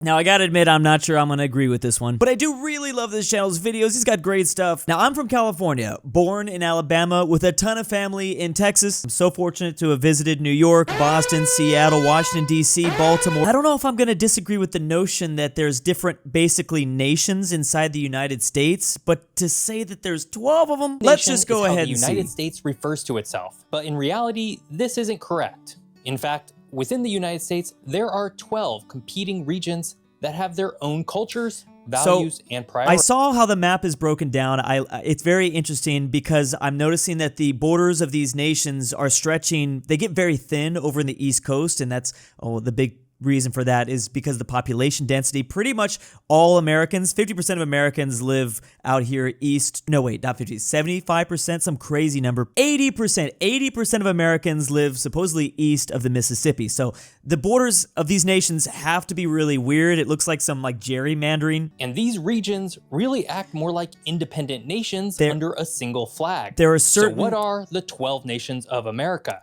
Now, I gotta admit, I'm not sure I'm gonna agree with this one, but I do really love this channel's videos. He's got great stuff. Now, I'm from California, born in Alabama with a ton of family in Texas. I'm so fortunate to have visited New York, Boston, Seattle, Washington, D.C., Baltimore. I don't know if I'm gonna disagree with the notion that there's different, basically, nations inside the United States, but to say that there's 12 of them, let's just go ahead and see. The United States refers to itself, but in reality, this isn't correct. In fact, within the United States, there are 12 competing regions that have their own cultures, values, and priorities. I saw how the map is broken down. It's very interesting because I'm noticing that the borders of these nations are stretching. They get very thin over in the East Coast, and that's the big reason for that is because the population density. Pretty much all Americans, 50% of Americans live out here east. No, wait, not 50, 75%, some crazy number. 80% of Americans live supposedly east of the Mississippi. So the borders of these nations have to be really weird. It looks like some gerrymandering. And these regions really act more like independent nations under a single flag. There are certain. So what are the 12 nations of America?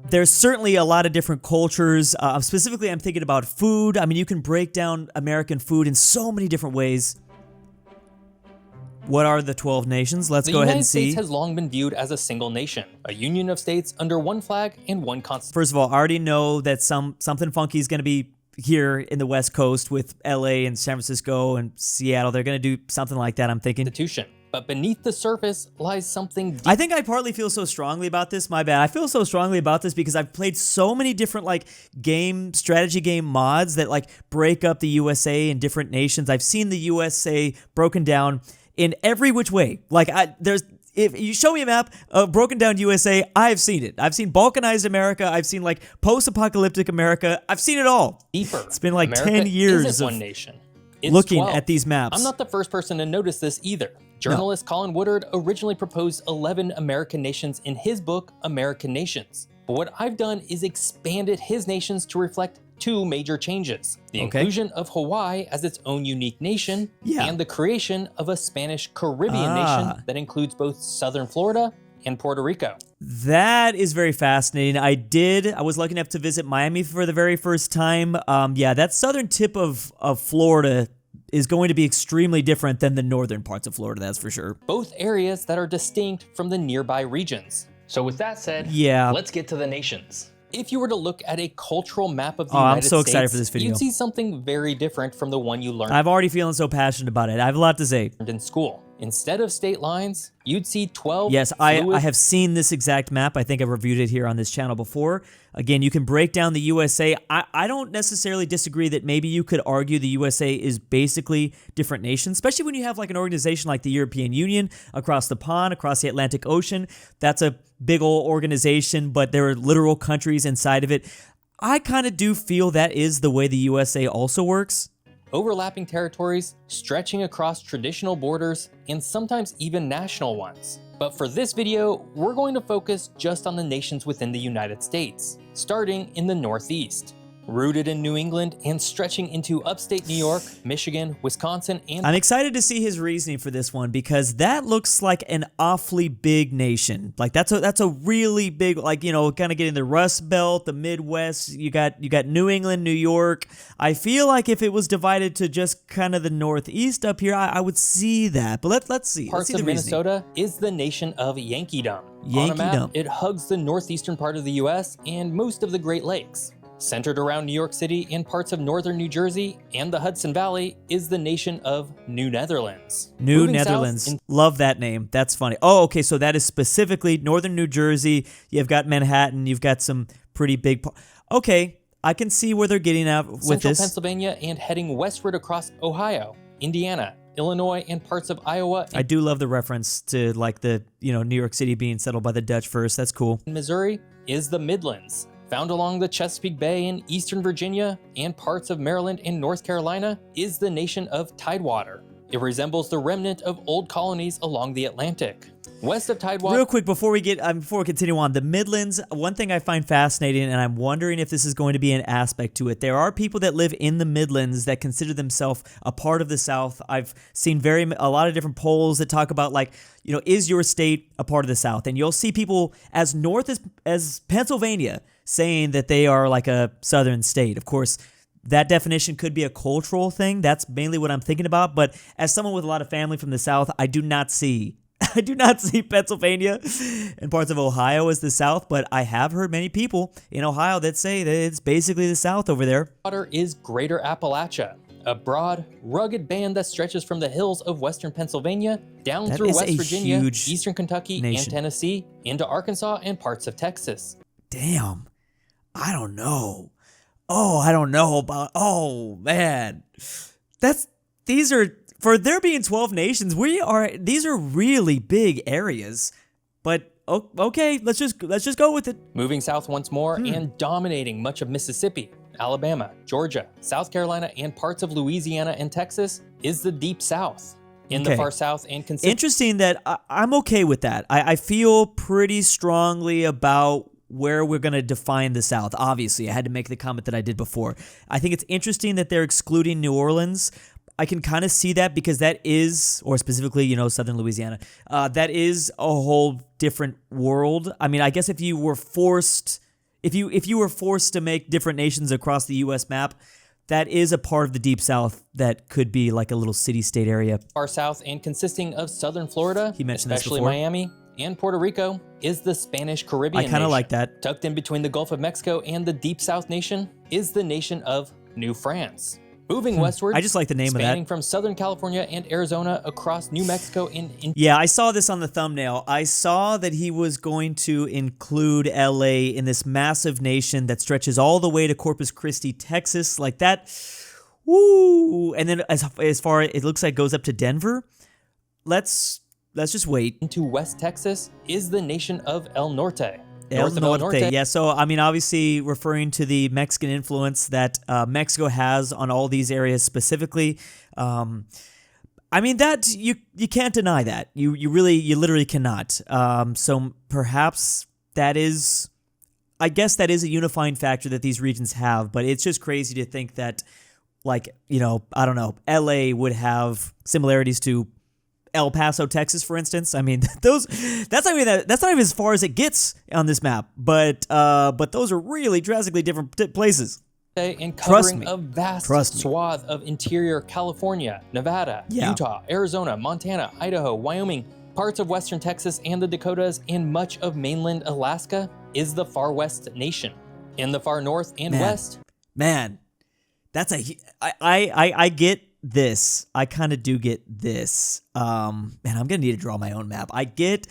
There's certainly a lot of different cultures. Specifically, I'm thinking about food. I mean, you can break down American food in so many different ways. What are the 12 nations? Let's go ahead and see. The United States has long been viewed as a single nation, a union of states under one flag and one constitution. First of all, I already know that something funky is going to be here in the West Coast with LA and San Francisco and Seattle. They're going to do something like that, I'm thinking. But beneath the surface lies something deep. I think I partly feel so strongly about this. My bad. I feel so strongly about this because I've played so many different strategy game mods that break up the USA in different nations. I've seen the USA broken down in every which way. If you show me a map of broken down USA, I've seen it. I've seen balkanized America. I've seen post-apocalyptic America. I've seen it all. Deeper. It's been 10 years of one nation. It's looking 12. at these maps. I'm not the first person to notice this either. Journalist Colin Woodard originally proposed 11 American nations in his book, American Nations. But what I've done is expanded his nations to reflect two major changes. The inclusion of Hawaii as its own unique nation, and the creation of a Spanish Caribbean nation that includes both southern Florida and Puerto Rico. That is very fascinating. I was lucky enough to visit Miami for the very first time. That southern tip of Florida is going to be extremely different than the northern parts of Florida, that's for sure. Both areas that are distinct from the nearby regions. So with that said, let's get to the nations. If you were to look at a cultural map of the United States, I'm so excited for this video. You'd see something very different from the one you learned. I'm already feeling so passionate about it. I have a lot to say. In school. Instead of state lines, you'd see 12 Yes, I have seen this exact map. I think I've reviewed it here on this channel before. Again, you can break down the USA. I don't necessarily disagree that maybe you could argue the USA is basically different nations, especially when you have an organization like the European Union across the pond, across the Atlantic Ocean. That's a big old organization, but there are literal countries inside of it. I kind of do feel that is the way the USA also works. Overlapping territories, stretching across traditional borders, and sometimes even national ones. But for this video, we're going to focus just on the nations within the United States, starting in the Northeast. Rooted in New England and stretching into upstate New York, Michigan, Wisconsin, and... I'm excited to see his reasoning for this one because that looks like an awfully big nation. That's a really big, kind of getting the Rust Belt, the Midwest. You got New England, New York. I feel like if it was divided to just kind of the Northeast up here, I would see that. But let's see. Parts of Minnesota is the nation of Yankeedom. On a map, it hugs the northeastern part of the U.S. and most of the Great Lakes. Centered around New York City and parts of northern New Jersey and the Hudson Valley is the nation of New Netherlands. New Netherlands. Love that name. That's funny. Oh, okay, so that is specifically northern New Jersey. You've got Manhattan. You've got some pretty big... Okay, I can see where they're getting at with Central this. Pennsylvania and heading westward across Ohio, Indiana, Illinois, and parts of Iowa. I do love the reference to New York City being settled by the Dutch first. That's cool. Missouri is the Midlands. Found along the Chesapeake Bay in eastern Virginia and parts of Maryland and North Carolina is the nation of Tidewater. It resembles the remnant of old colonies along the Atlantic. West of Tidewater... Real quick, before we continue on, the Midlands, one thing I find fascinating, and I'm wondering if this is going to be an aspect to it. There are people that live in the Midlands that consider themselves a part of the South. I've seen a lot of different polls that talk about, is your state a part of the South? And you'll see people as north as Pennsylvania saying that they are like a southern state. Of course, that definition could be a cultural thing. That's mainly what I'm thinking about. But as someone with a lot of family from the South, I do not see Pennsylvania and parts of Ohio as the South, but I have heard many people in Ohio that say that it's basically the South over there. Water is Greater Appalachia, a broad, rugged band that stretches from the hills of western Pennsylvania down through West Virginia, eastern Kentucky, and Tennessee, into Arkansas and parts of Texas. Damn. I don't know. Oh, man. For there being 12 nations, these are really big areas. But okay, let's just go with it. Moving south once more and dominating much of Mississippi, Alabama, Georgia, South Carolina, and parts of Louisiana and Texas is the Deep South. In the far south and interesting that I'm okay with that. I feel pretty strongly about where we're going to define the South. Obviously, I had to make the comment that I did before. I think it's interesting that they're excluding New Orleans. I can kind of see that because that is, or specifically, southern Louisiana, that is a whole different world. I mean, I guess if you were forced to make different nations across the U.S. map, that is a part of the Deep South that could be like a little city-state area. Far south and consisting of southern Florida, he mentioned especially this before. Miami, and Puerto Rico, is the Spanish Caribbean I kind of like that. Tucked in between the Gulf of Mexico and the Deep South nation is the nation of New France. Moving westward, I just like the name of that. Spanning from Southern California and Arizona across New Mexico Yeah, I saw this on the thumbnail. I saw that he was going to include LA in this massive nation that stretches all the way to Corpus Christi, Texas, like that. Woo! And then as far it looks like goes up to Denver. Let's just wait. Into West Texas is the nation of El Norte. El Norte. Yeah, so I mean, obviously referring to the Mexican influence that Mexico has on all these areas specifically. I mean, that you can't deny that. You literally cannot. So perhaps that is, I guess that is a unifying factor that these regions have. But it's just crazy to think that, like, I don't know, LA would have similarities to El Paso, Texas, for instance. I mean, that's not even as far as it gets on this map. But those are really drastically different places. And covering a vast swath of interior California, Nevada, Utah, Arizona, Montana, Idaho, Wyoming, parts of western Texas and the Dakotas, and much of mainland Alaska is the Far West nation. In the far north and west. Man, that's I get this. I kind of do get this. Man, I'm gonna need to draw my own map. I get,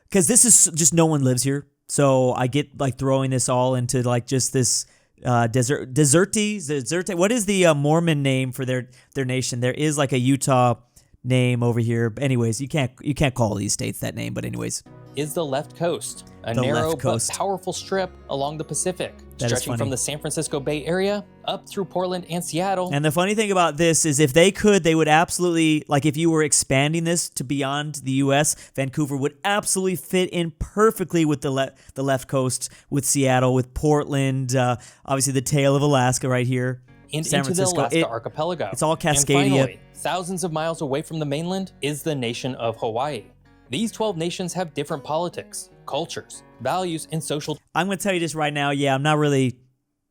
because this is just no one lives here, so I get like throwing this all into like just this desert. What is the Mormon name for their nation? There is like a Utah name over here. Anyways, you can't call these states that name, but anyways. Is the left coast, a narrow but powerful strip along the Pacific, stretching from the San Francisco Bay Area up through Portland and Seattle. And the funny thing about this is if they could, they would absolutely, like if you were expanding this to beyond the U.S., Vancouver would absolutely fit in perfectly with the left coast, with Seattle, with Portland, obviously the tail of Alaska right here. And San into Francisco. the Alaska archipelago. It's all Cascadia. And finally, thousands of miles away from the mainland is the nation of Hawaii. These 12 nations have different politics, cultures, values, and social... I'm going to tell you this right now. Yeah,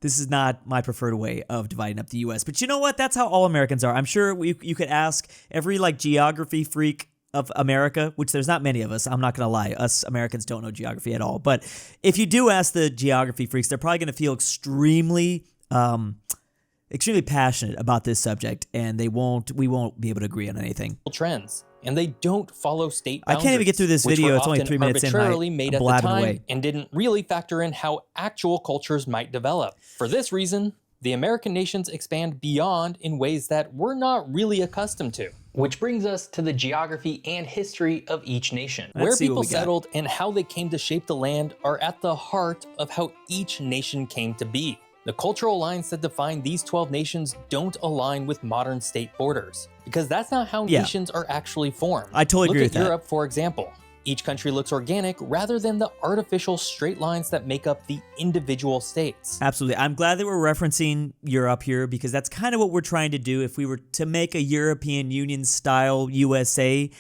this is not my preferred way of dividing up the U.S. But you know what? That's how all Americans are. I'm sure you could ask every geography freak of America, which there's not many of us. I'm not going to lie. Us Americans don't know geography at all. But if you do ask the geography freaks, they're probably going to feel extremely passionate about this subject, and we won't be able to agree on anything. Trends. And they don't follow state boundaries. I can't even get through this video. It's only 3 minutes in. Arbitrarily made at the time and didn't really factor in how actual cultures might develop. For this reason, the American nations expand beyond in ways that we're not really accustomed to. Which brings us to the geography and history of each nation. Where people settled and how they came to shape the land are at the heart of how each nation came to be. The cultural lines that define these 12 nations don't align with modern state borders, because that's not how nations are actually formed. I totally agree with that. Look at Europe, for example. Each country looks organic rather than the artificial straight lines that make up the individual states. Absolutely. I'm glad that we're referencing Europe here, because that's kind of what we're trying to do. If we were to make a European Union style USA,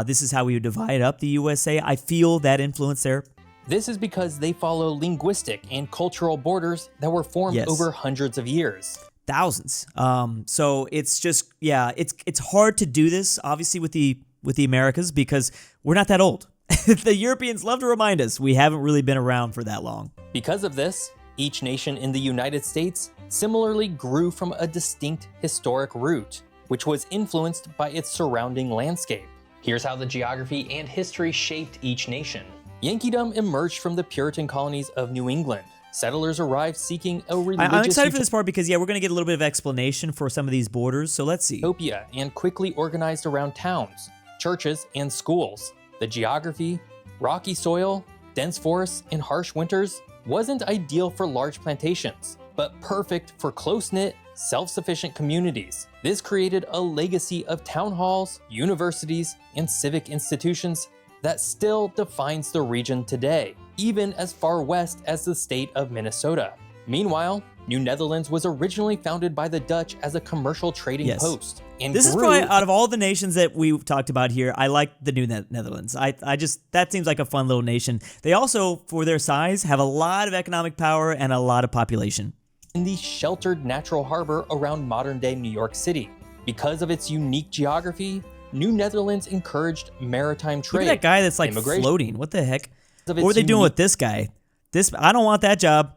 this is how we would divide up the USA. I feel that influence there. This is because they follow linguistic and cultural borders that were formed over hundreds of years. thousands. So it's just, yeah, it's hard to do this, obviously, with the Americas, because we're not that old. The Europeans love to remind us we haven't really been around for that long. Because of this, each nation in the United States similarly grew from a distinct historic root, which was influenced by its surrounding landscape. Here's how the geography and history shaped each nation. Yankeedom emerged from the Puritan colonies of New England. Settlers arrived seeking a religious I'm excited for this part because, yeah, we're going to get a little bit of explanation for some of these borders, so let's see. Utopia, and quickly organized around towns, churches, and schools. The geography, rocky soil, dense forests, and harsh winters wasn't ideal for large plantations, but perfect for close-knit, self-sufficient communities. This created a legacy of town halls, universities, and civic institutions that still defines the region today, even as far west as the state of Minnesota. Meanwhile, New Netherlands was originally founded by the Dutch as a commercial trading post. And this is probably, out of all the nations that we've talked about here, I like the New Netherlands. I just, that seems like a fun little nation. They also, for their size, have a lot of economic power and a lot of population. In the sheltered natural harbor around modern-day New York City. Because of its unique geography, New Netherlands encouraged maritime trade. Look at that guy that's like floating. What the heck? What are they doing with this guy? I don't want that job.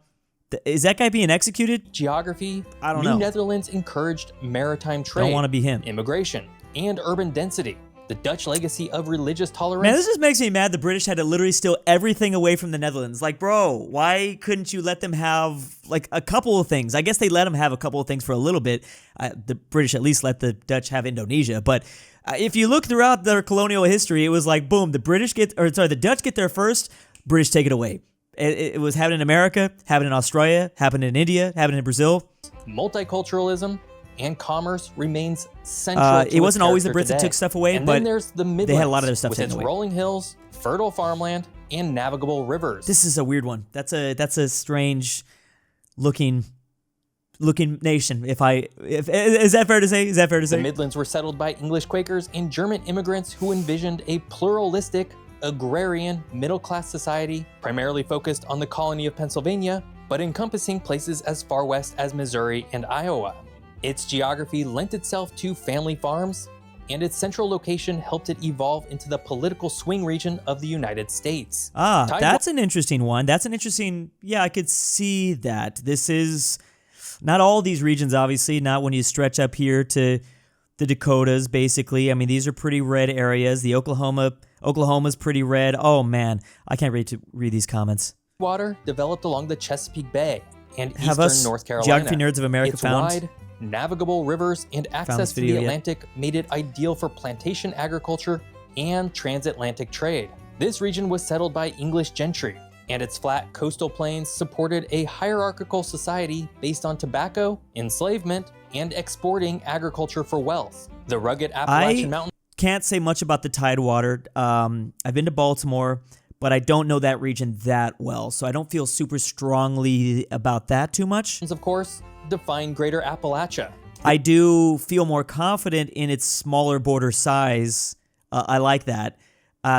Is that guy being executed? Geography. I don't know. New Netherlands encouraged maritime trade. Don't want to be him. Immigration and urban density. The Dutch legacy of religious tolerance. Man, this just makes me mad. The British had to literally steal everything away from the Netherlands. Like, bro, why couldn't you let them have like a couple of things? I guess they let them have a couple of things for a little bit. The British at least let the Dutch have Indonesia, but if you look throughout their colonial history, it was like, boom, the Dutch get there first, British take it away. It was happening in America, happening in Australia, happening in India, happening in Brazil. Multiculturalism and commerce remains central to it wasn't always the Brits today. that took stuff away, and but then there's the Midlands, they had a lot of their stuff with taken its away. rolling hills, fertile farmland, and navigable rivers. This is a weird one. That's a strange looking nation. Is that fair to say? Is that fair to say? The Midlands were settled by English Quakers and German immigrants who envisioned a pluralistic, agrarian, middle-class society, primarily focused on the colony of Pennsylvania, but encompassing places as far west as Missouri and Iowa. Its geography lent itself to family farms, and its central location helped it evolve into the political swing region of the United States. That's an interesting one. Yeah, I could see that. This is not all these regions, obviously, not when you stretch up here to the Dakotas, basically. I mean, these are pretty red areas. The Oklahoma's pretty red. Oh, man, I can't read these comments. Water developed along the Chesapeake Bay and eastern North Carolina. Geography nerds of America its found wide, navigable rivers and access to the Atlantic made it ideal for plantation agriculture and transatlantic trade. This region was settled by English gentry, and its flat coastal plains supported a hierarchical society based on tobacco, enslavement, and exporting agriculture for wealth. The rugged Appalachian Mountains. Can't say much about the Tidewater. I've been to Baltimore, but I don't know that region that well, so I don't feel super strongly about that too much. Of course, define Greater Appalachia. I do feel more confident in its smaller border size. I like that.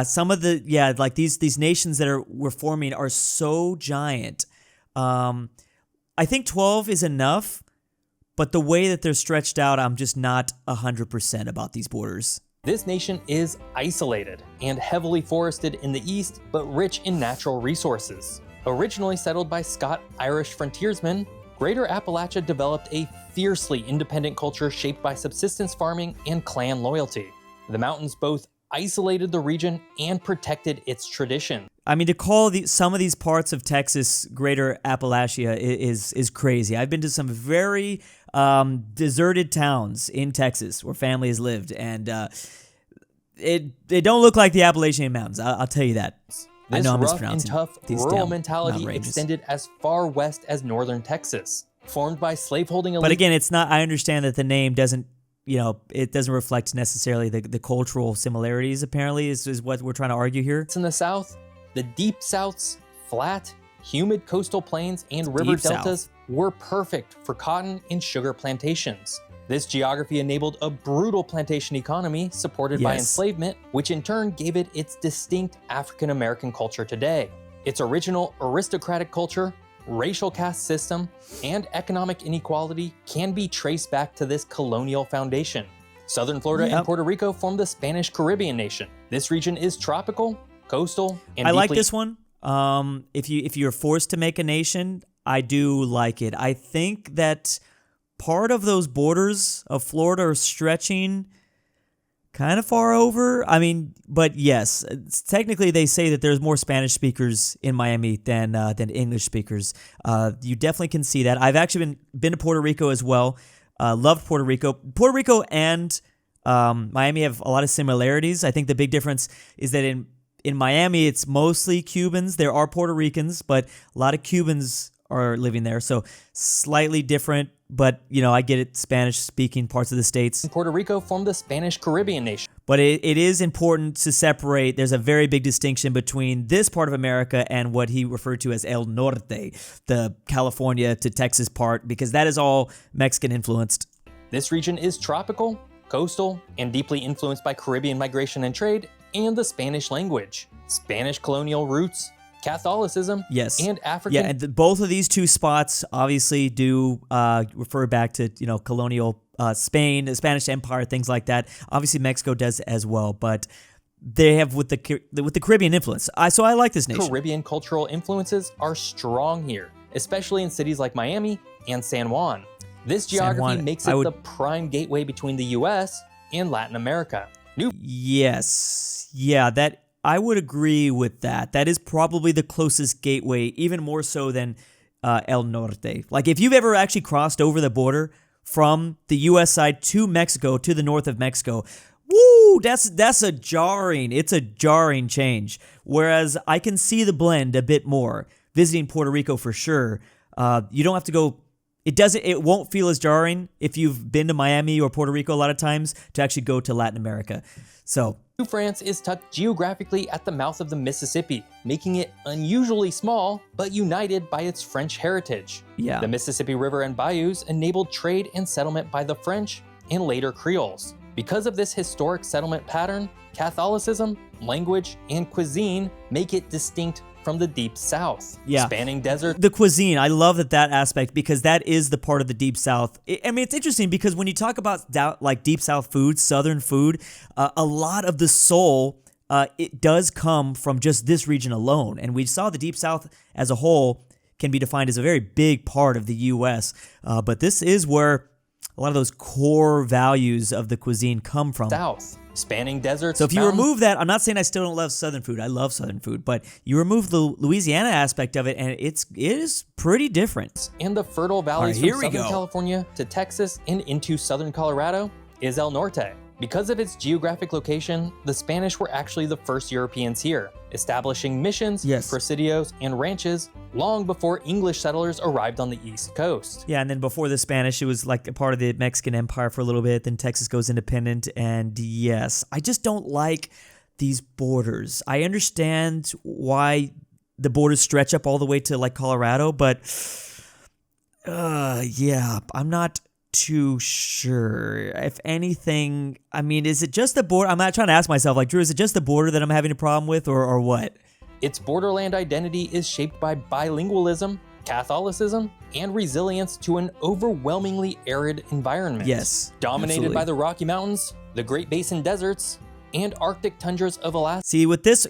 Some of like these nations that we're forming are so giant. I think 12 is enough, but the way that they're stretched out, I'm just not 100% about these borders. This nation is isolated and heavily forested in the east, but rich in natural resources. Originally settled by Scot-Irish frontiersmen, Greater Appalachia developed a fiercely independent culture shaped by subsistence farming and clan loyalty. The mountains both isolated the region and protected its tradition. I mean, to call some of these parts of Texas Greater Appalachia is crazy. I've been to some very deserted towns in Texas where families lived, and they don't look like the Appalachian Mountains. I'll tell you that. I know I'm This rough and mispronouncing tough these rural damn mentality mountain ranges. extended as far west as northern Texas, formed by slaveholding elite. But again, it's not. I understand that the name doesn't. It doesn't reflect necessarily the cultural similarities. Apparently, is what we're trying to argue here. In the south, the deep south's flat, humid coastal plains and river deltas were perfect for cotton and sugar plantations. This geography enabled a brutal plantation economy supported by enslavement, which in turn gave it its distinct African American culture today. Its original aristocratic culture racial caste system, and economic inequality can be traced back to this colonial foundation. Southern Florida and Puerto Rico form the Spanish Caribbean nation. This region is tropical, coastal, and I like this one. If you're forced to make a nation, I do like it. I think that part of those borders of Florida are stretching kind of far over. I mean, but yes, technically they say that there's more Spanish speakers in Miami than English speakers. You definitely can see that. I've actually been to Puerto Rico as well. Loved Puerto Rico. Puerto Rico and Miami have a lot of similarities. I think the big difference is that in Miami, it's mostly Cubans. There are Puerto Ricans, but a lot of Cubans are living there. So slightly different, but, I get it, Spanish-speaking parts of the states. Puerto Rico form the Spanish Caribbean nation. But it is important to separate. There's a very big distinction between this part of America and what he referred to as El Norte, the California to Texas part, because that is all Mexican-influenced. This region is tropical, coastal, and deeply influenced by Caribbean migration and trade, and the Spanish language, Spanish colonial roots, Catholicism, and African. Yeah, and both of these two spots obviously do refer back to colonial Spain, the Spanish Empire, things like that. Obviously, Mexico does as well, but they have with the Caribbean influence. So I like this nation. Caribbean cultural influences are strong here, especially in cities like Miami and San Juan. This geography makes it the prime gateway between the U.S. and Latin America. Yes. Yeah, I would agree with that. That is probably the closest gateway, even more so than El Norte. Like, if you've ever actually crossed over the border from the U.S. side to Mexico, to the north of Mexico, woo, it's a jarring change. Whereas I can see the blend a bit more. Visiting Puerto Rico for sure. You don't have to go. It won't feel as jarring if you've been to Miami or Puerto Rico a lot of times to actually go to Latin America. So New France is tucked geographically at the mouth of the Mississippi, making it unusually small, but united by its French heritage. Yeah. The Mississippi River and bayous enabled trade and settlement by the French and later Creoles. Because of this historic settlement pattern, Catholicism, language, and cuisine make it distinct from the Deep South, spanning desert. The cuisine, I love that aspect because that is the part of the Deep South. It's interesting because when you talk about Deep South food, Southern food, a lot of the soul, it does come from just this region alone. And we saw the Deep South as a whole can be defined as a very big part of the U.S., but this is where a lot of those core values of the cuisine come from. South, spanning deserts. So if you remove that, I'm not saying I still don't love Southern food. I love Southern food, but you remove the Louisiana aspect of it, and it is pretty different. And the fertile valleys from Southern California to Texas and into Southern Colorado is El Norte. Because of its geographic location, the Spanish were actually the first Europeans here, establishing missions, presidios, and ranches long before English settlers arrived on the East Coast. Yeah, and then before the Spanish, it was like a part of the Mexican Empire for a little bit, then Texas goes independent, and yes, I just don't like these borders. I understand why the borders stretch up all the way to like Colorado, but yeah, I'm not too sure. If anything, is it just the border? I'm not trying to ask myself, like, Drew, is it just the border that I'm having a problem with, or what? Its borderland identity is shaped by bilingualism, Catholicism, and resilience to an overwhelmingly arid environment. Yes, dominated by the Rocky Mountains, the Great Basin deserts, and Arctic tundras of Alaska. See, with this,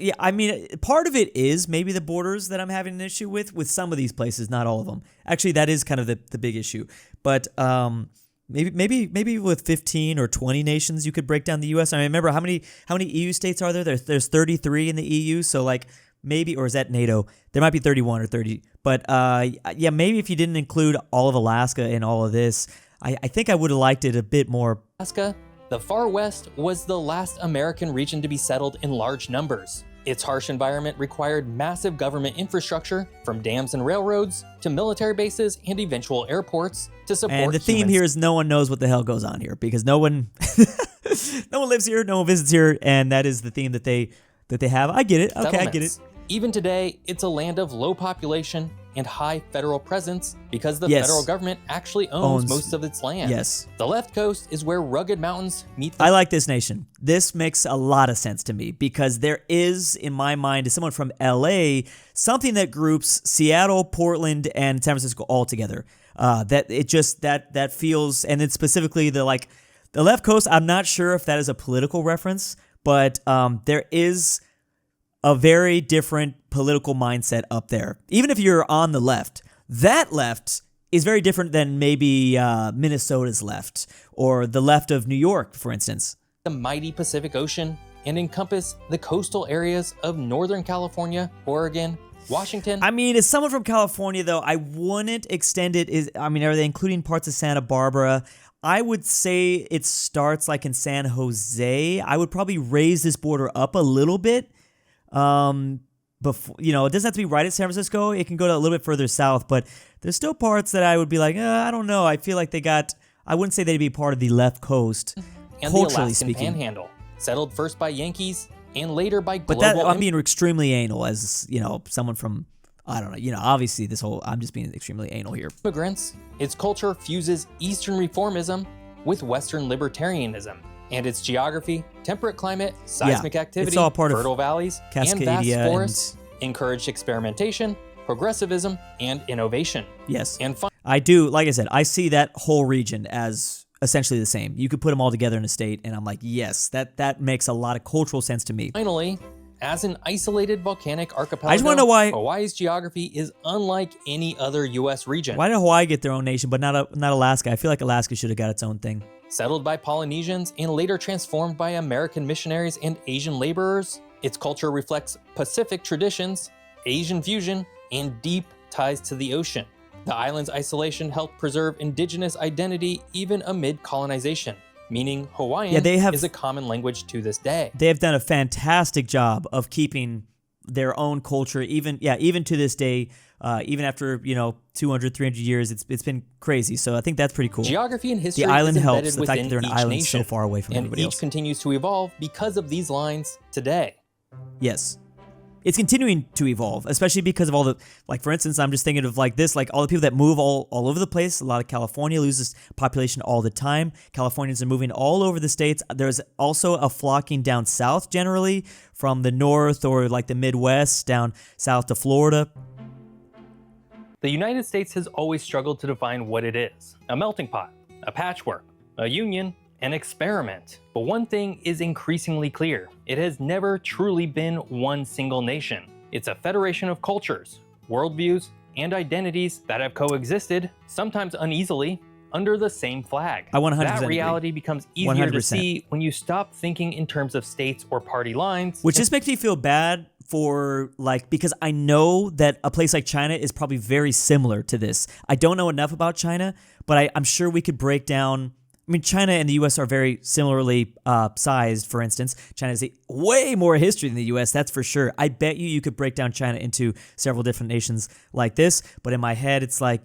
part of it is maybe the borders that I'm having an issue with some of these places, not all of them. Actually, that is kind of the big issue. But maybe with 15 or 20 nations, you could break down the U.S. Remember how many EU states are there? There's 33 in the EU, so like maybe, or is that NATO? There might be 31 or 30. But maybe if you didn't include all of Alaska in all of this, I think I would have liked it a bit more. Alaska. The far west was the last American region to be settled in large numbers. Its harsh environment required massive government infrastructure, from dams and railroads to military bases and eventual airports to support And the theme here is no one knows what the hell goes on here because no one lives here, no one visits here, and that is the theme that they have. I get it. Okay, I get it. Even today, it's a land of low population and high federal presence because the Yes. federal government actually owns most of its land. Yes. The left coast is where rugged mountains meet the I like this nation. This makes a lot of sense to me because there is, in my mind, as someone from LA, something that groups Seattle, Portland, and San Francisco all together. That it just that feels, and then specifically the left coast. I'm not sure if that is a political reference, but there is a very different political mindset up there. Even if you're on the left, that left is very different than maybe Minnesota's left or the left of New York, for instance. The mighty Pacific Ocean and encompass the coastal areas of Northern California, Oregon, Washington. I mean, as someone from California, though, I wouldn't extend it. Are they including parts of Santa Barbara? I would say it starts like in San Jose. I would probably raise this border up a little bit. Before, it doesn't have to be right at San Francisco. It can go to a little bit further south, but there's still parts that I would be like, I don't know. I feel like I wouldn't say they'd be part of the left coast, and the culturally Alaskan speaking. Panhandle, settled first by Yankees and later by But global I'm being extremely anal as, someone from, I don't know, obviously I'm just being extremely anal here. immigrants. Its culture fuses Eastern reformism with Western libertarianism, and its geography, temperate climate, seismic activity, it's all part of fertile valleys, and vast Cascadia forests encouraged experimentation, progressivism, and innovation. Yes. And I do, like I said, I see that whole region as essentially the same. You could put them all together in a state, and I'm like, yes, that makes a lot of cultural sense to me. finally, as an isolated volcanic archipelago, I just want to know why Hawaii's geography is unlike any other U.S. region. did Hawaii get their own nation, but not Alaska? I feel like Alaska should have got its own thing. Settled by Polynesians and later transformed by American missionaries and Asian laborers, its culture reflects Pacific traditions, Asian fusion, and deep ties to the ocean. The island's isolation helped preserve indigenous identity even amid colonization, meaning Hawaiian is a common language to this day. They have done a fantastic job of keeping their own culture, even to this day, even after 200, 300 years. It's been crazy. So I think that's pretty cool. Geography and history The island is embedded helps. The fact that they're an within island each so nation, far away from and everybody each else. continues to evolve because of these lines today. Yes. It's continuing to evolve, especially because of all the, for instance, I'm just thinking of this, all the people that move all over the place. A lot of California loses population all the time. Californians are moving all over the states. There's also a flocking down south generally from the north or the Midwest down south to Florida. The United States has always struggled to define what it is: a melting pot, a patchwork, a union, an experiment. But one thing is increasingly clear: it has never truly been one single nation. It's a federation of cultures, worldviews, and identities that have coexisted, sometimes uneasily, under the same flag. I 100% That reality agree. becomes easier 100%. to see when you stop thinking in terms of states or party lines. Which just makes me feel bad for because I know that a place like China is probably very similar to this. I don't know enough about China, but I'm sure we could break down. I mean, China and the U.S. are very similarly sized, for instance. China has way more history than the U.S., that's for sure. I bet you could break down China into several different nations like this, but in my head, it's I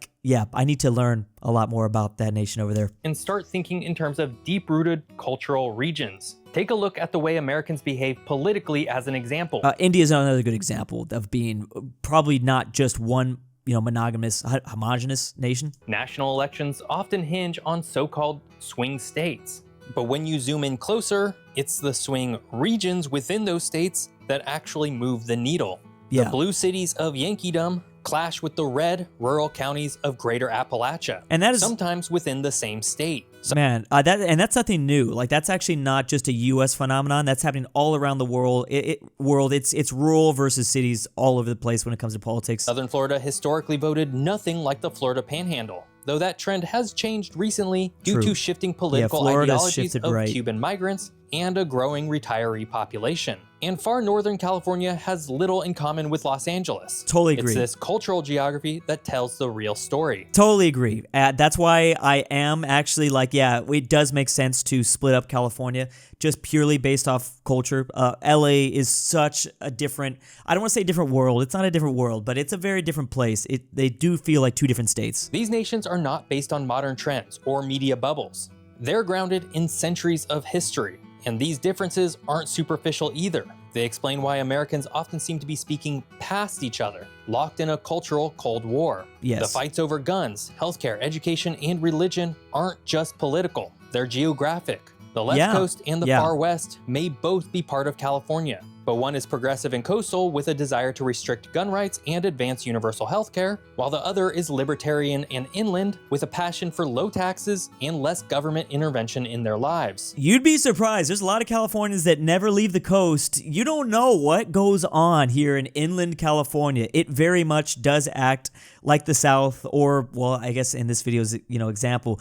need to learn a lot more about that nation over there. And start thinking in terms of deep-rooted cultural regions. Take a look at the way Americans behave politically as an example. India is another good example of being probably not just one monogamous, homogenous nation. National elections often hinge on so-called swing states. But when you zoom in closer, it's the swing regions within those states that actually move the needle. Yeah. The blue cities of Yankeedom clash with the red rural counties of Greater Appalachia, And that is sometimes within the same state. Man, that's nothing new. That's actually not just a U.S. phenomenon. That's happening all around the world. It's rural versus cities all over the place when it comes to politics. Southern Florida historically voted nothing like the Florida Panhandle, though that trend has changed recently due to shifting political ideologies of Cuban migrants and a growing retiree population. And far northern California has little in common with Los Angeles. Totally agree. It's this cultural geography that tells the real story. Totally agree. That's why I am actually it does make sense to split up California just purely based off culture. LA is such a different, I don't want to say different world. It's not a different world, but it's a very different place. They do feel like two different states. These nations are not based on modern trends or media bubbles. They're grounded in centuries of history. And these differences aren't superficial either. They explain why Americans often seem to be speaking past each other, locked in a cultural Cold War. Yes. The fights over guns, healthcare, education, and religion aren't just political, they're geographic. The left coast and the far west may both be part of California, but one is progressive and coastal with a desire to restrict gun rights and advance universal healthcare, while the other is libertarian and inland with a passion for low taxes and less government intervention in their lives. You'd be surprised. There's a lot of Californians that never leave the coast. You don't know what goes on here in inland California. It very much does act like the South, or, well, I guess in this video's, example,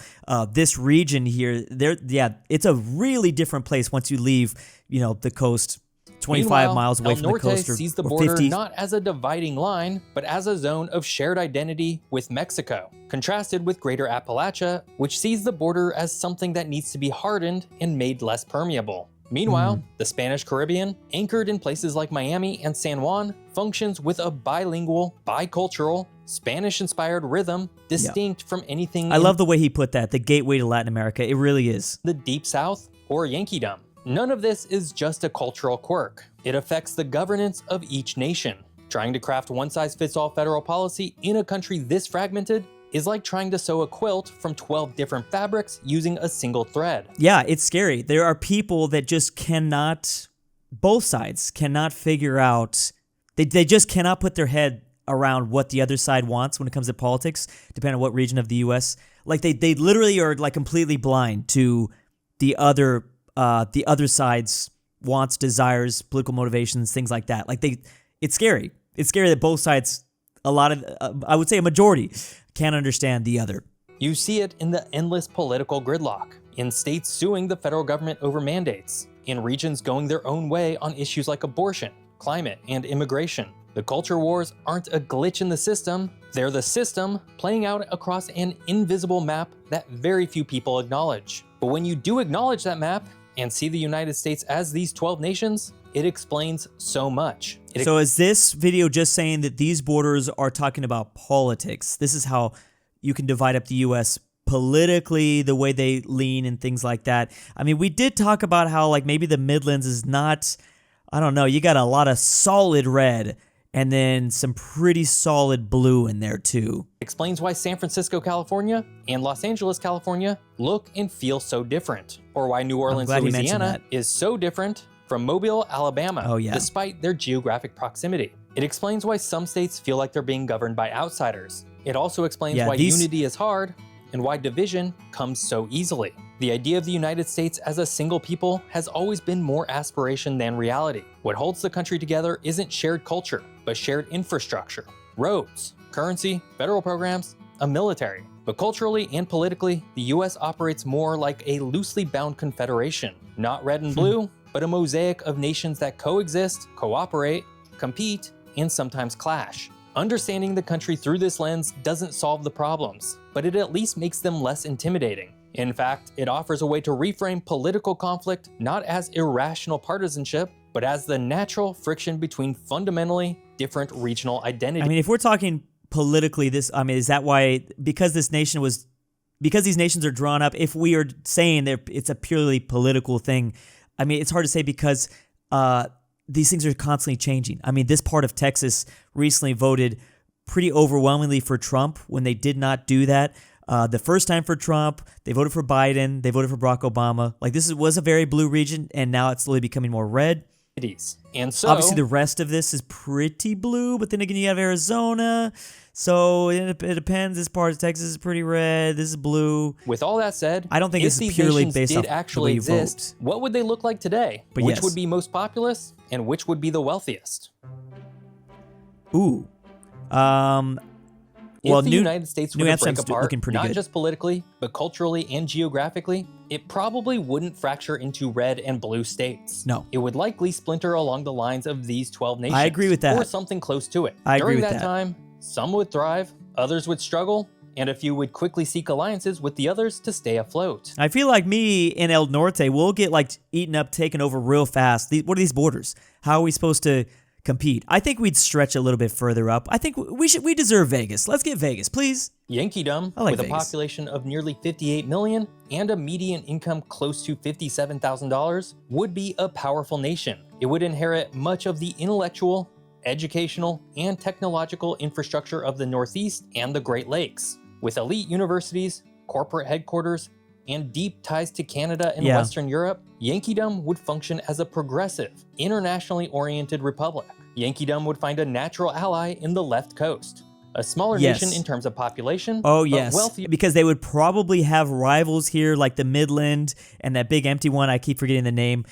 this region here, it's a really different place once you leave, the coast. 25 miles away from the coast, sees the or border 50. not as a dividing line, but as a zone of shared identity with Mexico, contrasted with Greater Appalachia, which sees the border as something that needs to be hardened and made less permeable. Meanwhile, the Spanish Caribbean, anchored in places like Miami and San Juan, functions with a bilingual, bicultural, Spanish-inspired rhythm distinct from anything I love the way he put that, the gateway to Latin America. It really is. The Deep South or Yankeedom. None of this is just a cultural quirk. It affects the governance of each nation. Trying to craft one-size-fits-all federal policy in a country this fragmented is like trying to sew a quilt from 12 different fabrics using a single thread. Yeah, it's scary. There are people that just cannot, both sides cannot figure out, they just cannot put their head around what the other side wants when it comes to politics, depending on what region of the U.S. Like they literally are like completely blind to the other side's wants, desires, political motivations, things like that. It's scary. It's scary that both sides, I would say a majority, can't understand the other. You see it in the endless political gridlock, in states suing the federal government over mandates, in regions going their own way on issues like abortion, climate, and immigration. The culture wars aren't a glitch in the system, they're the system playing out across an invisible map that very few people acknowledge. But when you do acknowledge that map, and see the United States as these 12 nations, it explains so much. So is this video just saying that these borders are talking about politics? This is how you can divide up the U.S. politically, the way they lean and things like that. I mean, we did talk about how maybe the Midlands is not, I don't know, you got a lot of solid red and then some pretty solid blue in there too. Explains why San Francisco, California and Los Angeles, California look and feel so different, or why New Orleans, Louisiana is so different from Mobile, Alabama, despite their geographic proximity. It explains why some states feel like they're being governed by outsiders. It also explains why unity is hard and why division comes so easily. The idea of the United States as a single people has always been more aspiration than reality. What holds the country together isn't shared culture, but shared infrastructure, roads, currency, federal programs, a military. But culturally and politically, the US operates more like a loosely bound confederation, not red and blue, but a mosaic of nations that coexist, cooperate, compete, and sometimes clash. Understanding the country through this lens doesn't solve the problems, but it at least makes them less intimidating. In fact, it offers a way to reframe political conflict not as irrational partisanship, but as the natural friction between fundamentally different regional identities. I mean, if we're talking politically, is that why, because these nations are drawn up, if we are saying that it's a purely political thing, I mean, it's hard to say because these things are constantly changing. I mean, this part of Texas recently voted pretty overwhelmingly for Trump when they did not do that. The first time for Trump, they voted for Biden, they voted for Barack Obama. This was a very blue region, and now it's slowly becoming more red. And so, obviously, the rest of this is pretty blue, but then again, you have Arizona, so it depends. This part of Texas is pretty red. This is blue. With all that said, I don't think this is purely based off the way you vote. What would they look like today? But which would be most populous, and which would be the wealthiest? Ooh. If the United States were to break apart, not good. Just politically, but culturally and geographically, it probably wouldn't fracture into red and blue states. No. It would likely splinter along the lines of these 12 nations. I agree with that. Or something close to it. During that time, some would thrive, others would struggle, and a few would quickly seek alliances with the others to stay afloat. I feel like me in El Norte will get eaten up, taken over real fast. What are these borders? How are we supposed to compete. I think we'd stretch a little bit further up. I think we deserve Vegas. Let's get Vegas, please. Yankeedom, with a population of nearly 58 million and a median income close to $57,000, would be a powerful nation. It would inherit much of the intellectual, educational, and technological infrastructure of the Northeast and the Great Lakes. With elite universities, corporate headquarters, and deep ties to Canada and Western Europe, Yankeedom would function as a progressive, internationally oriented republic. Yankeedom would find a natural ally in the left coast. A smaller nation in terms of population, but wealthy. Because they would probably have rivals here like the Midland and that big empty one, I keep forgetting the name.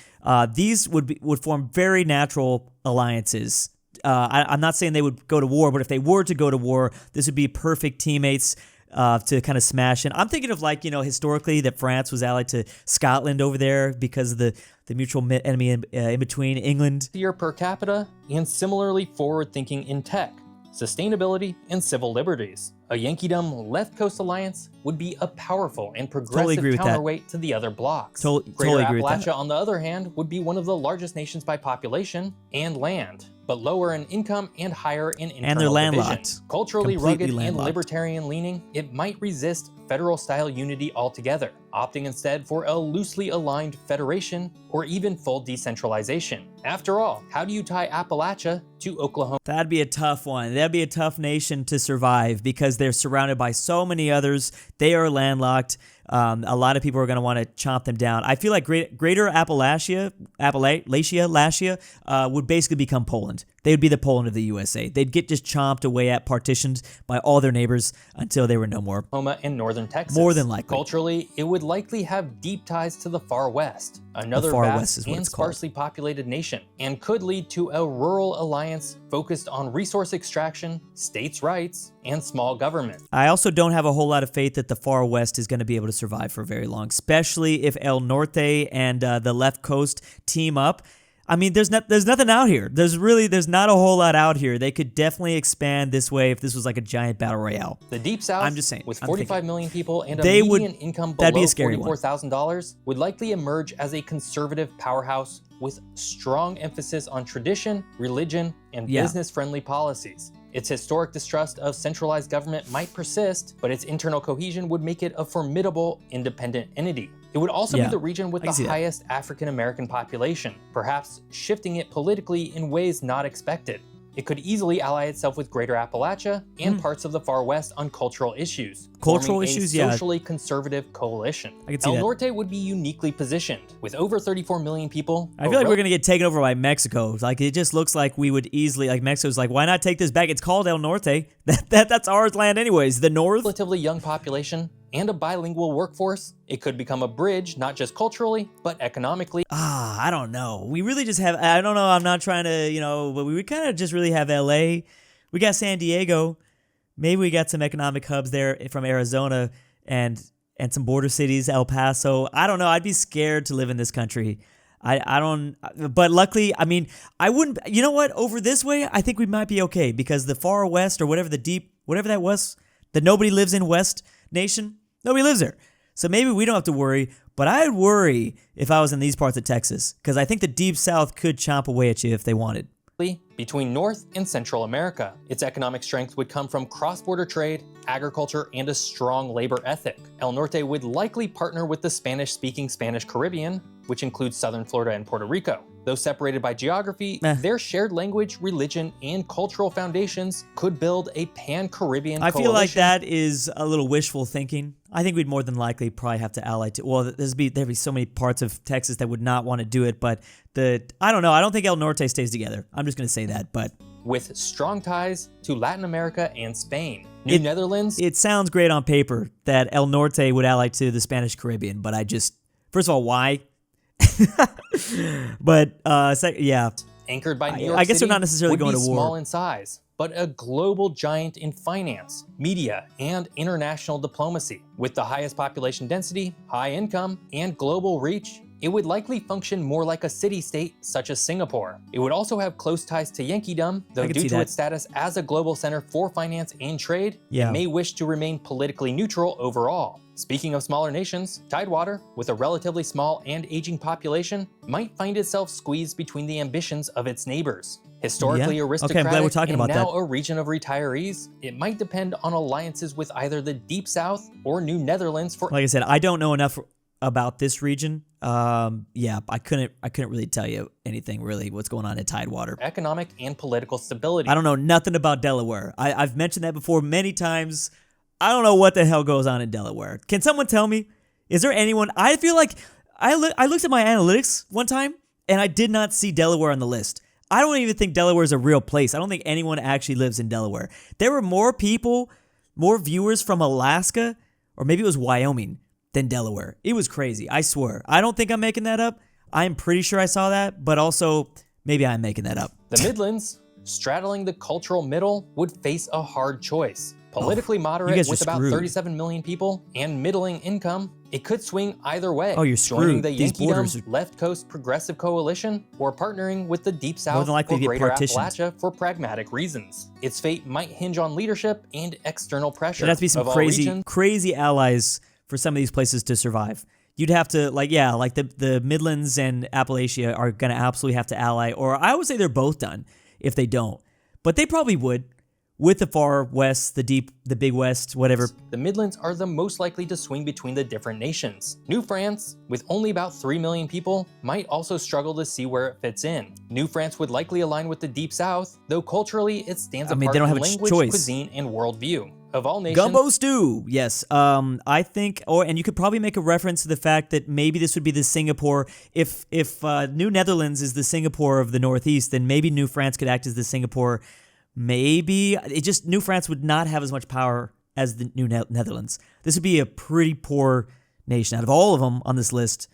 These would form very natural alliances. I'm not saying they would go to war, but if they were to go to war, this would be perfect teammates to kind of smash. And I'm thinking of historically that France was allied to Scotland over there because of the mutual enemy in between England. Year per capita and similarly forward-thinking in tech, sustainability, and civil liberties. A Yankeedom left coast alliance would be a powerful and progressive counterweight to the other blocs. Greater Appalachia, on the other hand, would be one of the largest nations by population and land, but lower in income and higher in internal and they're landlocked. division. Culturally rugged and libertarian leaning, it might resist federal-style unity altogether, opting instead for a loosely aligned federation or even full decentralization. After all, how do you tie Appalachia to Oklahoma? That'd be a tough one. That'd be a tough nation to survive because they're surrounded by so many others. They are landlocked. A lot of people are going to want to chomp them down. I feel like Greater Appalachia would basically become Poland. They would be the Poland of the USA. They'd get just chomped away at, partitioned by all their neighbors until they were no more. Oklahoma and northern Texas. More than likely. Culturally, it would likely have deep ties to the far west, another vast and sparsely populated nation, and could lead to a rural alliance focused on resource extraction, states' rights, and small government. I also don't have a whole lot of faith that the far west is going to be able to survive for very long, especially if El Norte and the left coast team up. I mean, there's nothing out here. There's not a whole lot out here. They could definitely expand this way if this was like a giant battle royale. The Deep South, I'm just saying, with 45 million people and a median income below $44,000, would likely emerge as a conservative powerhouse with strong emphasis on tradition, religion, and business-friendly policies. Its historic distrust of centralized government might persist, but its internal cohesion would make it a formidable independent entity. It would also be the region with the highest African-American population, perhaps shifting it politically in ways not expected. It could easily ally itself with Greater Appalachia and parts of the far west on cultural issues. Socially conservative coalition. El Norte would be uniquely positioned, with over 34 million people. I feel like we're gonna get taken over by Mexico. Like, it just looks like we would easily, like, Mexico's like, why not take this back? It's called El Norte. That's our land anyways. The north. Relatively young population and a bilingual workforce, it could become a bridge, not just culturally, but economically. I don't know. We really just have, I don't know, I'm not trying to, but we kind of just really have LA. We got San Diego. Maybe we got some economic hubs there from Arizona and some border cities, El Paso. I don't know. I'd be scared to live in this country. I don't, but luckily, I mean, I wouldn't, you know what? Over this way, I think we might be okay because the far west or whatever that was, that nobody lives in West Nation, nobody lives there. So maybe we don't have to worry, but I'd worry if I was in these parts of Texas because I think the Deep South could chomp away at you if they wanted. Between North and Central America, its economic strength would come from cross-border trade, agriculture, and a strong labor ethic. El Norte would likely partner with the Spanish-speaking Spanish Caribbean, which includes southern Florida and Puerto Rico. Though separated by geography, their shared language, religion, and cultural foundations could build a pan-Caribbean coalition. I feel like that is a little wishful thinking. I think we'd more than likely probably have to ally to, well, there'd be so many parts of Texas that would not want to do it, but I don't know. I don't think El Norte stays together. I'm just going to say that, but. With strong ties to Latin America and Spain. New Netherlands. It sounds great on paper that El Norte would ally to the Spanish Caribbean, but first of all, why? But anchored by New York City, I guess they're not necessarily going to war. Small in size, but a global giant in finance, media, and international diplomacy. With the highest population density, high income, and global reach, it would likely function more like a city-state such as Singapore. It would also have close ties to Yankeedom, though due to its status as a global center for finance and trade, it may wish to remain politically neutral overall. Speaking of smaller nations, Tidewater, with a relatively small and aging population, might find itself squeezed between the ambitions of its neighbors. Historically Yeah. Okay, aristocratic I'm glad we're talking and about now that. a region of retirees, it might depend on alliances with either the Deep South or New Netherlands for Like I said, I don't know enough about this region. Yeah, I couldn't really tell you anything really what's going on in Tidewater. economic and political stability. I don't know nothing about Delaware. I've mentioned that before many times. I don't know what the hell goes on in Delaware. Can someone tell me? Is there anyone? I feel like I looked at my analytics one time and I did not see Delaware on the list. I don't even think Delaware is a real place. I don't think anyone actually lives in Delaware. There were more people, more viewers from Alaska, or maybe it was Wyoming, than Delaware. It was crazy. I swear. I don't think I'm making that up. I'm pretty sure I saw that, but also maybe I'm making that up. The Midlands, straddling the cultural middle, would face a hard choice. Politically moderate guys are with about screwed. 37 million people and middling income, it could swing either way. Oh, you're joining screwed. the These borders Yankeedom are- left coast progressive coalition or partnering with the Deep South than likely or to get Greater partitioned. Appalachia for pragmatic reasons. Its fate might hinge on leadership and external pressure. There'd have to be some of all crazy, regions. crazy allies for some of these places to survive. You'd have to, like the Midlands and Appalachia are going to absolutely have to ally, or I would say they're both done if they don't. But they probably would. With the far west, the big west, whatever. The Midlands are the most likely to swing between the different nations. New France, with only about 3 million people, might also struggle to see where it fits in. New France would likely align with the Deep South, though culturally it stands apart they don't in have a language, choice. cuisine, and worldview. Of all nations, Gumbo stew, yes. I think, and you could probably make a reference to the fact that maybe this would be the Singapore. If New Netherlands is the Singapore of the Northeast, then maybe New France could act as the Singapore. Maybe New France would not have as much power as the New Netherlands. This would be a pretty poor nation. Out of all of them on this list,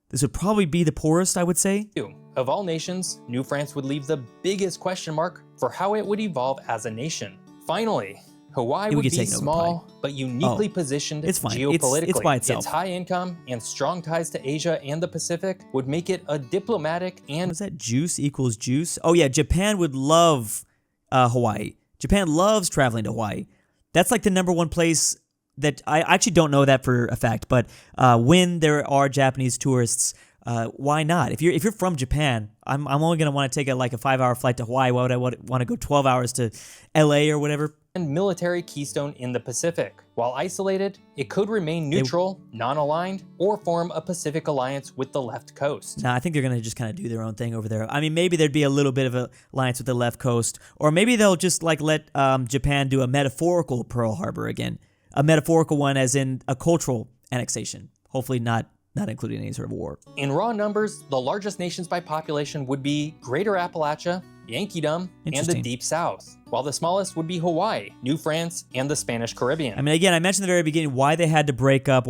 this would probably be the poorest, I would say. Of all nations, New France would leave the biggest question mark for how it would evolve as a nation. Finally, Hawaii would be small but uniquely positioned geopolitically. It's by itself. Its high income and strong ties to Asia and the Pacific would make it a diplomatic and... Was that juice equals juice? Oh yeah, Japan would love Hawaii. Japan loves traveling to Hawaii. That's like the number one place that I actually don't know that for a fact, but when there are Japanese tourists, why not? If you're from Japan, I'm only gonna want to take a 5-hour flight to Hawaii. Why would I want to go 12 hours to LA or whatever? And military keystone in the Pacific. While isolated, it could remain neutral, non-aligned, or form a Pacific alliance with the left coast. Nah, I think they're going to just kind of do their own thing over there. I mean, maybe there'd be a little bit of an alliance with the left coast, or maybe they'll just let Japan do a metaphorical Pearl Harbor again. A metaphorical one as in a cultural annexation. Hopefully not including any sort of war. In raw numbers, the largest nations by population would be Greater Appalachia, Yankeedom, and the Deep South, while the smallest would be Hawaii, New France, and the Spanish Caribbean. I mean, again, I mentioned at the very beginning why he had to break up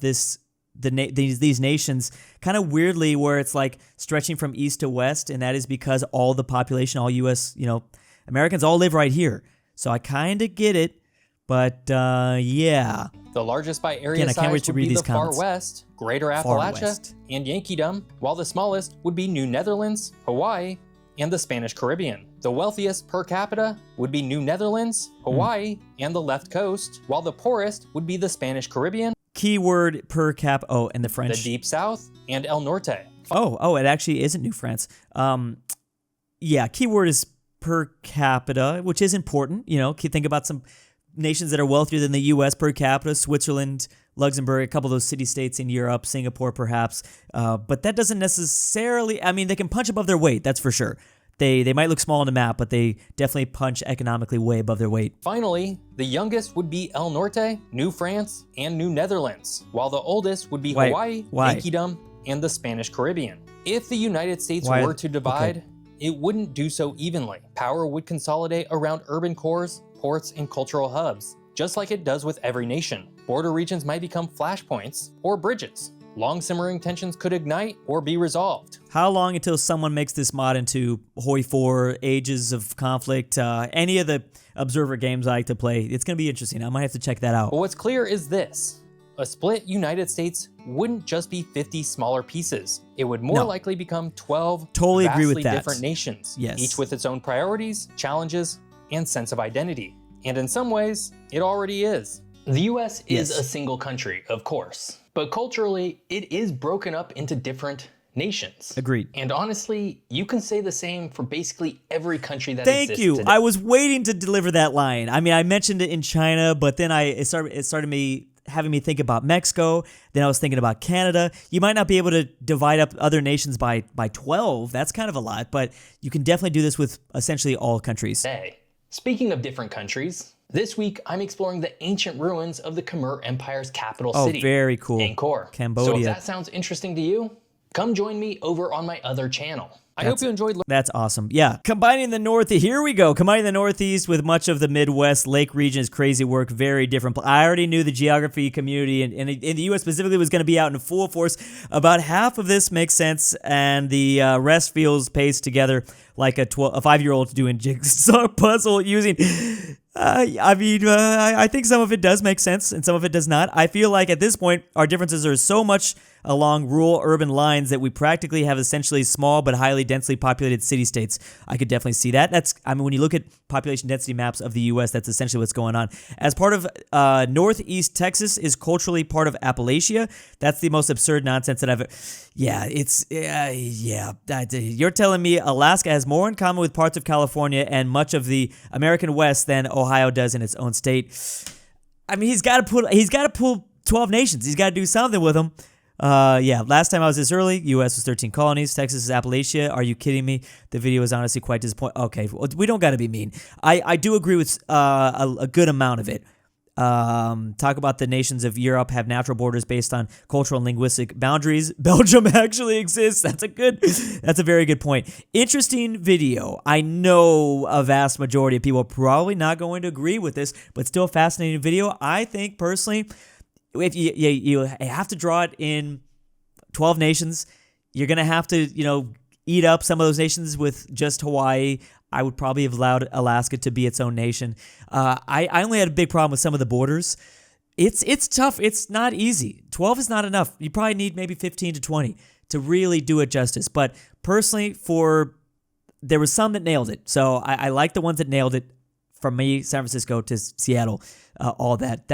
these nations kind of weirdly, where it's like stretching from east to west, and that is because all the population, all U.S., Americans all live right here. So I kind of get it, but yeah. The largest by area size would be the far west, Greater Appalachia, and Yankeedom, while the smallest would be New Netherlands, Hawaii, and the Spanish Caribbean. The wealthiest per capita would be New Netherlands, Hawaii, and the left coast, while the poorest would be the Spanish Caribbean, keyword per cap, and the French. the Deep South, and El Norte. Oh, it actually isn't New France. Yeah, keyword is per capita, which is important. Think about some nations that are wealthier than the U.S. per capita, Switzerland, Luxembourg, a couple of those city-states in Europe, Singapore perhaps. But that doesn't necessarily, they can punch above their weight, that's for sure. They might look small on the map, but they definitely punch economically way above their weight. Finally, the youngest would be El Norte, New France, and New Netherlands, while the oldest would be Hawaii, Yankeedom, and the Spanish Caribbean. If the United States were to divide, it wouldn't do so evenly. Power would consolidate around urban cores, ports, and cultural hubs, just like it does with every nation. Border regions might become flashpoints or bridges. Long simmering tensions could ignite or be resolved. How long until someone makes this mod into Hoi 4, Ages of Conflict, any of the Observer games I like to play? It's going to be interesting. I might have to check that out. But what's clear is this. A split United States wouldn't just be 50 smaller pieces. It would more likely become 12 totally agree with vastly that. different nations, Yes. each with its own priorities, challenges, and sense of identity. And in some ways, it already is. The US is a single country, of course, but culturally, it is broken up into different nations. Agreed. And honestly, you can say the same for basically every country that Thank exists you. today. I was waiting to deliver that line. I mean, I mentioned it in China, but then it started having me think about Mexico. Then I was thinking about Canada. You might not be able to divide up other nations by 12. That's kind of a lot, but you can definitely do this with essentially all countries. Hey, speaking of different countries, this week I'm exploring the ancient ruins of the Khmer Empire's capital city. Oh, very cool. Angkor. Cambodia. So if that sounds interesting to you, come join me over on my other channel. I hope you enjoyed. That's awesome. Yeah. Combining the Northeast. Here we go. Combining the Northeast with much of the Midwest Lake region is crazy work. Very different. I already knew the geography community in the U.S. specifically was going to be out in full force. About half of this makes sense, and the rest feels paced together like a 5-year-old doing jigsaw puzzle using. I think some of it does make sense and some of it does not. I feel like at this point, our differences are so much along rural-urban lines that we practically have essentially small but highly densely populated city-states. I could definitely see that. When you look at population density maps of the U.S., that's essentially what's going on. As part of Northeast Texas is culturally part of Appalachia. That's the most absurd nonsense that I've... Yeah, you're telling me Alaska has more in common with parts of California and much of the American West than Ohio does in its own state. I mean, he's got to pull 12 nations. He's got to do something with them. Last time I was this early, U.S. was 13 colonies, Texas is Appalachia. Are you kidding me? The video is honestly quite disappointing. Okay, well, we don't got to be mean. I do agree with a good amount of it. Talk about the nations of Europe have natural borders based on cultural and linguistic boundaries. Belgium actually exists. That's a very good point. Interesting video. I know a vast majority of people are probably not going to agree with this, but still a fascinating video. I think personally, if you have to draw it in 12 nations, you're going to have to, eat up some of those nations with just Hawaii. I would probably have allowed Alaska to be its own nation. I only had a big problem with some of the borders. It's tough. It's not easy. 12 is not enough. You probably need maybe 15 to 20 to really do it justice. But personally, there was some that nailed it. So I like the ones that nailed it. From me, San Francisco to Seattle, all that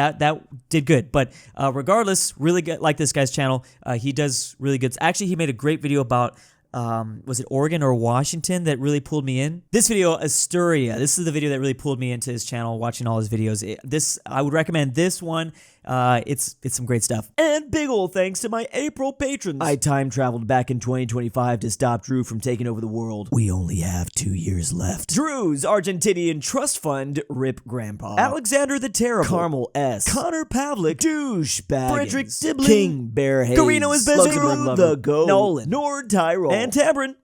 did good. But regardless, really good. Like this guy's channel, he does really good. Actually, he made a great video about was it Oregon or Washington that really pulled me in? This video, Asturia. This is the video that really pulled me into his channel, watching all his videos. I would recommend this one. It's some great stuff. And big ol' thanks to my April patrons. I time traveled back in 2025 to stop Drew from taking over the world. We only have 2 years left. Drew's Argentinian Trust Fund, Rip Grandpa. Alexander the Terrible. Carmel S. Connor Pavlik. DOOCHBAGGINS. Fredrik Tibblin. KingBearHaze. KirinoIsBestGirl. The Go. Nolan. NordTyrol. And Tambre.